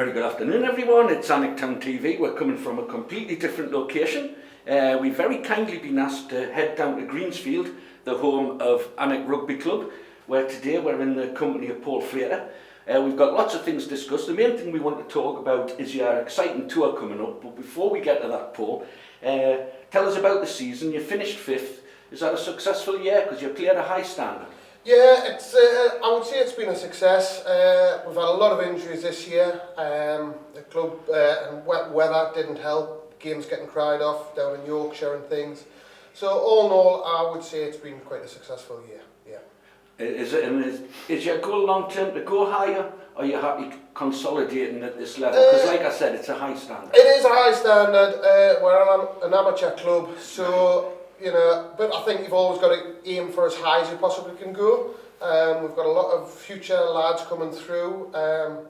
Very good afternoon, everyone. It's Alnwick Town TV. We're coming from a completely different location. We've very kindly been asked to head down to Greensfield, the home of Alnwick Rugby Club, where today we're in the company of Paul Frater. We've got lots of things to discuss. The main thing we want to talk about is your exciting tour coming up. But before we get to that, Paul, tell us about the season. You finished 5th. Is that a successful year? Because you played a high standard. Yeah, I would say it's been a success. We've had a lot of injuries this year. The club and wet weather didn't help. Games getting cried off down in Yorkshire and things. So all in all, I would say it's been quite a successful year. Yeah. Is your goal long term to go higher, or are you happy consolidating at this level? Because like I said, it's a high standard. It is a high standard. We're an amateur club, so but I think you've always got to aim for as high as you possibly can go. We've got a lot of future lads coming through.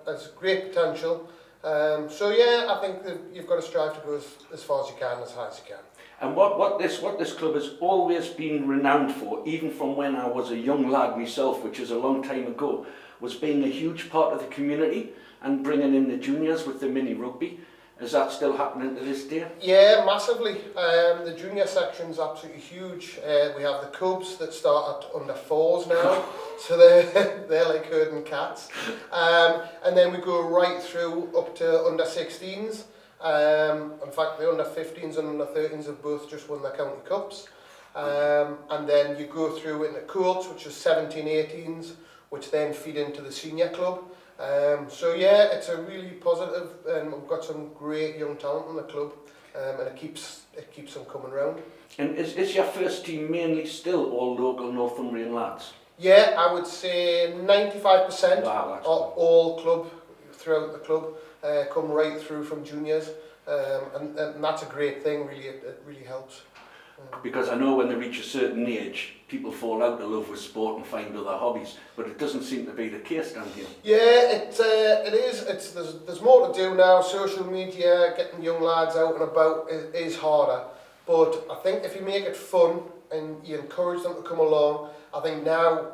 There's great potential. So yeah, I think that you've got to strive to go as far as you can, as high as you can. And what this club has always been renowned for, even from when I was a young lad myself, which is a long time ago, was being a huge part of the community and bringing in the juniors with the mini rugby. Is that still happening to this day? Yeah, massively. The junior section's absolutely huge. We have the Cubs that start at under 4s now, so they're like herding cats. And then we go right through up to under 16s. In fact, the under 15s and under 13s have both just won their county cups. And then you go through into Colts, which is 17, 18s, which then feed into the senior club. So yeah, it's a really positive, and we've got some great young talent in the club, and it keeps them coming round. And is your first team mainly still all local Northumbrian lads? Yeah, I would say 95% of all club throughout the club come right through from juniors, and that's a great thing. Really, it really helps. Because I know when they reach a certain age, people fall out of love with sport and find other hobbies, but it doesn't seem to be the case down here. Yeah, it is. There's more to do now. Social media, getting young lads out and about is harder, but I think if you make it fun and you encourage them to come along, I think now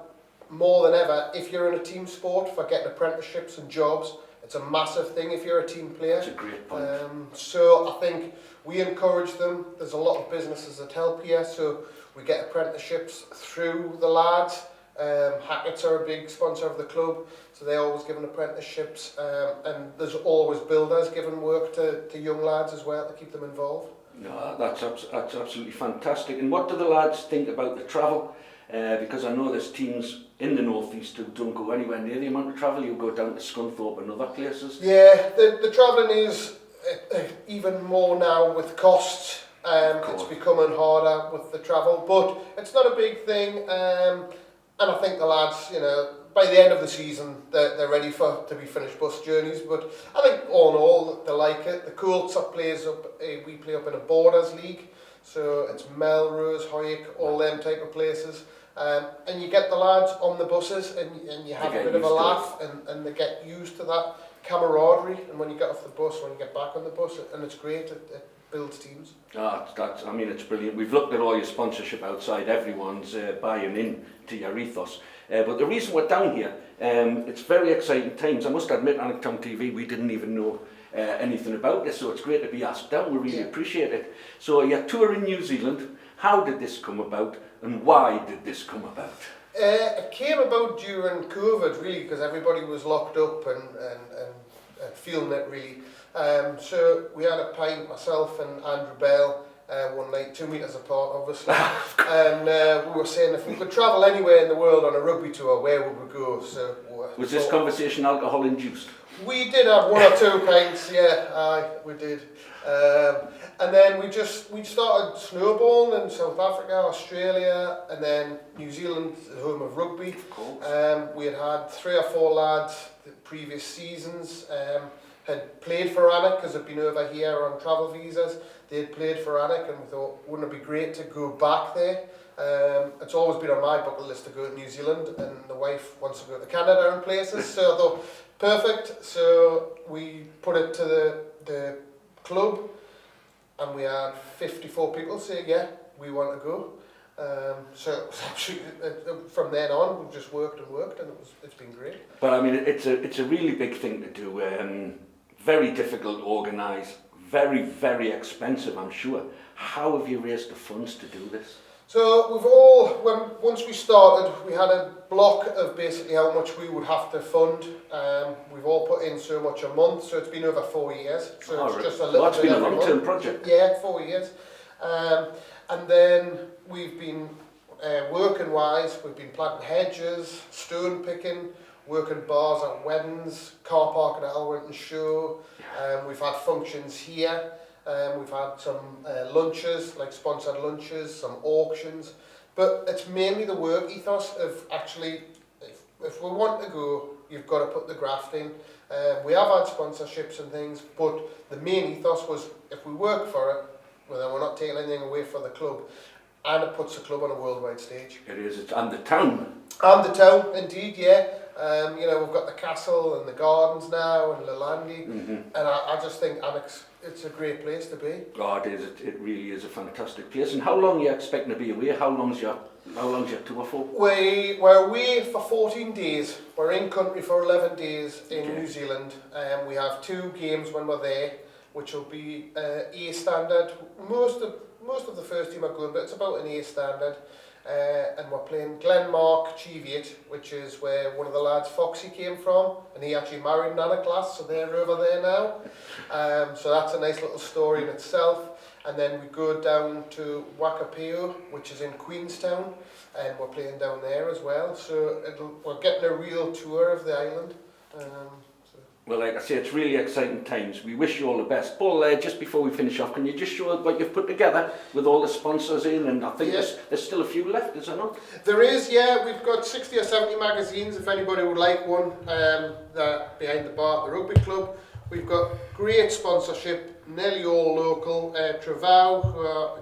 more than ever, if you're in a team sport, for getting apprenticeships and jobs, it's a massive thing if you're a team player. That's a great point. So I think we encourage them. There's a lot of businesses that help here, so we get apprenticeships through the lads. Hackett's are a big sponsor of the club, so they always give apprenticeships. And there's always builders giving work to young lads as well to keep them involved. No, that's absolutely fantastic. And what do the lads think about the travel? Because I know there's teams in the northeast who don't go anywhere near the amount of travel. You go down to Scunthorpe and other places. Yeah, the travelling is even more now with costs. It's becoming harder with the travel, but it's not a big thing. And I think the lads, by the end of the season, they're ready to be finished bus journeys. But I think all in all, they like it. The Colts we play up in a Borders League, so it's Melrose, Hoyk, all them type of places. And you get the lads on the buses, and you have a bit of a laugh, and they get used to that camaraderie. And when you get off the bus, when you get back on the bus, and it's great, it builds teams. It's brilliant. We've looked at all your sponsorship outside. Everyone's buying in to your ethos. But the reason we're down here, it's very exciting times. I must admit, Alnwick Town TV, we didn't even know anything about this, so it's great to be asked down. We really appreciate it. So your tour in New Zealand, how did this come about, and why did this come about? It came about during COVID, really, because everybody was locked up and feeling it, really. So we had a pint, myself and Andrew Bell, one night, 2 meters apart, obviously. And we were saying if we could travel anywhere in the world on a rugby tour, where would we go? So was this conversation alcohol induced? We did have 1 or 2 pints, yeah, we did. And then we started snowballing in South Africa, Australia, and then New Zealand, the home of rugby. Of course. We had 3 or 4 lads the previous seasons had played for Alnwick because they'd been over here on travel visas. They had played for Alnwick, and we thought, wouldn't it be great to go back there? It's always been on my bucket list to go to New Zealand, and the wife wants to go to Canada and places, so I thought, perfect. So we put it to the club, and we had 54 people say, yeah, we want to go. So it was actually, from then on, we've just worked, and it's been great. But I mean, it's a really big thing to do. very difficult to organise, very, very expensive, I'm sure. How have you raised the funds to do this? So once we started, we had a block of basically how much we would have to fund. We've all put in so much a month, so it's been over 4 years. So it's just a little that's bit been a every long-term month. project. Yeah, 4 years. And then we've been working-wise, we've been planting hedges, stone picking, working bars at weddings, car parking at Alnwick Show. We've had functions here. We've had some lunches, like sponsored lunches, some auctions, but it's mainly the work ethos of actually, if we want to go, you've got to put the graft in. We have had sponsorships and things, but the main ethos was if we work for it, well, then we're not taking anything away from the club, and it puts the club on a worldwide stage. It is, and the town. And the town, indeed, yeah. We've got the castle and the gardens now and Lalandi, and I just think it's a great place to be. Oh, it is. It really is a fantastic place. And how long are you expecting to be away? How long's your tour for? We're away for 14 days. We're in country for 11 days in New Zealand. We have 2 games when we're there, which will be A standard. Most of the first team are going, but it's about an A standard. And we're playing Glenmark Cheviot, which is where one of the lads, Foxy, came from, and he actually married Nana Class, so they're over there now. So that's a nice little story in itself. And then we go down to Wakapeo, which is in Queenstown, and we're playing down there as well. So we're getting a real tour of the island. Well, like I say, it's really exciting times. We wish you all the best. Paul, just before we finish off, can you just show what you've put together with all the sponsors in? And I think there's still a few left, is there not? There is, yeah. We've got 60 or 70 magazines, if anybody would like one. Behind the bar at the rugby club. We've got great sponsorship, nearly all local. Travau, who are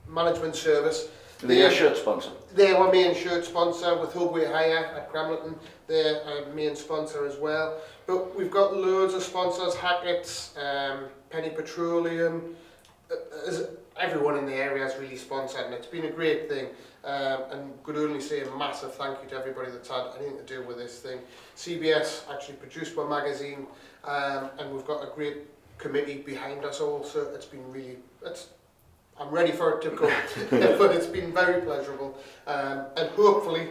management service. They're a shirt sponsor. They're our main shirt sponsor with Hubway Hire at Cramlington. They're our main sponsor as well. But we've got loads of sponsors, Hackett's, Penny Petroleum. Everyone in the area has really sponsored, and it's been a great thing. And could only say a massive thank you to everybody that's had anything to do with this thing. CBS actually produced my magazine, and we've got a great committee behind us all, so it's been really, I'm ready for it to come, but it's been very pleasurable, and hopefully,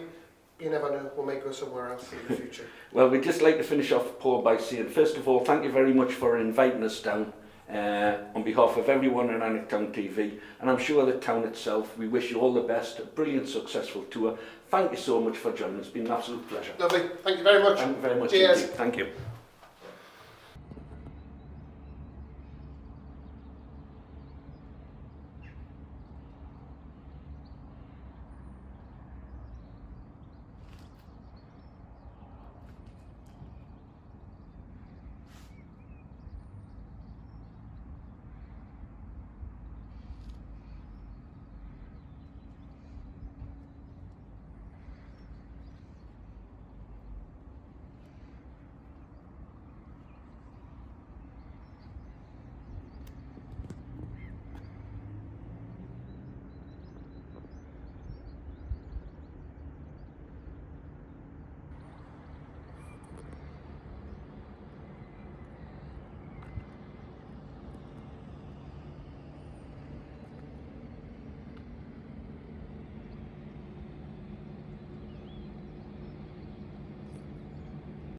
you never know, we may go somewhere else in the future. Well, we'd just like to finish off, Paul, by saying, first of all, thank you very much for inviting us down on behalf of everyone in Alnwick Town TV, and I'm sure the town itself. We wish you all the best, a brilliant, successful tour. Thank you so much for joining us. It's been an absolute pleasure. Lovely. Thank you very much. Thank you very much. Cheers. Indeed. Thank you.